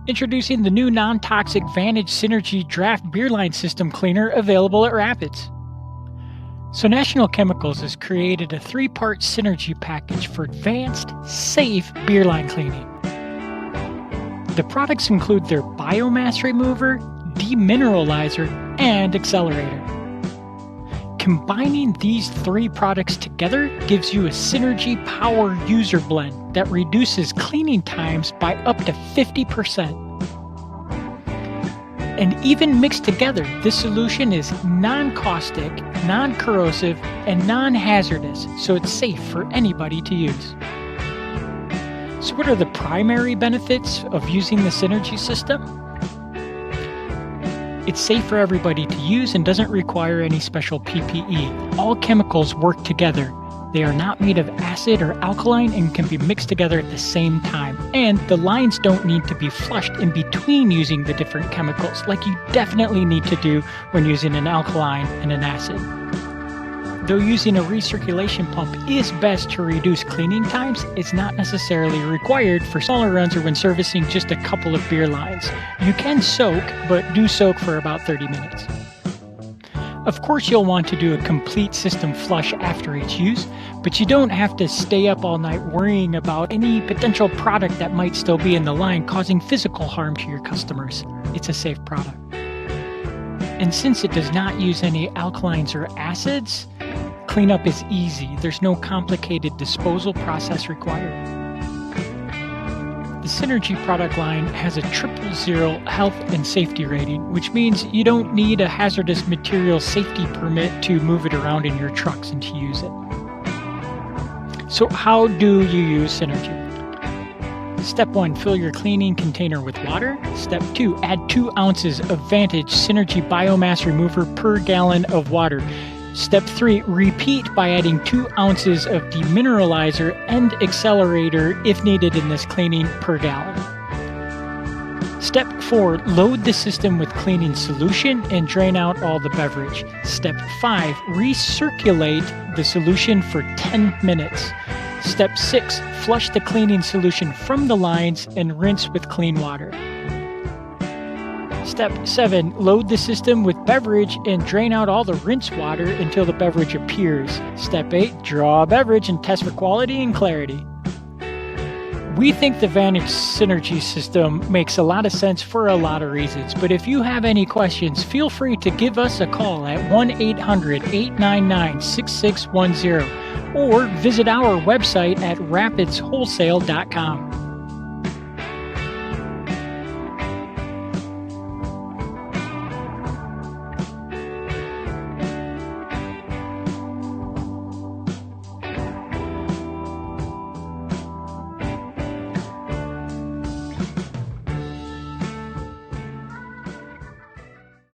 Introducing the new non-toxic Vantage Synergy draft beer line system cleaner available at Rapids. So National Chemicals has created a 3-part synergy package for advanced, safe beer line cleaning. The products include their biomass remover, demineralizer, and accelerator. Combining these 3 products together gives you a Synergy Power User Blend that reduces cleaning times by up to 50%. And even mixed together, this solution is non-caustic, non-corrosive, and non-hazardous, so it's safe for anybody to use. So what are the primary benefits of using the Synergy system? It's safe for everybody to use and doesn't require any special PPE. All chemicals work together. They are not made of acid or alkaline and can be mixed together at the same time. And the lines don't need to be flushed in between using the different chemicals, like you definitely need to do when using an alkaline and an acid. Though using a recirculation pump is best to reduce cleaning times, it's not necessarily required for smaller runs or when servicing just a couple of beer lines. You can soak, but do soak for about 30 minutes. Of course, you'll want to do a complete system flush after each use, but you don't have to stay up all night worrying about any potential product that might still be in the line causing physical harm to your customers. It's a safe product. And since it does not use any alkalines or acids, cleanup is easy. There's no complicated disposal process required. The Synergy product line has a 000 health and safety rating, which means you don't need a hazardous material safety permit to move it around in your trucks and to use it. So how do you use Synergy? Step 1, fill your cleaning container with water. Step 2, add 2 ounces of Vantage Synergy biomass remover per gallon of water. Step 3, repeat by adding 2 ounces of demineralizer and accelerator if needed in this cleaning per gallon. Step 4, load the system with cleaning solution and drain out all the beverage. Step 5, recirculate the solution for 10 minutes. Step 6, flush the cleaning solution from the lines and rinse with clean water. Step 7, load the system with beverage and drain out all the rinse water until the beverage appears. Step 8, draw a beverage and test for quality and clarity. We think the Vantage Synergy system makes a lot of sense for a lot of reasons, but if you have any questions, feel free to give us a call at 1-800-899-6610 or visit our website at rapidswholesale.com.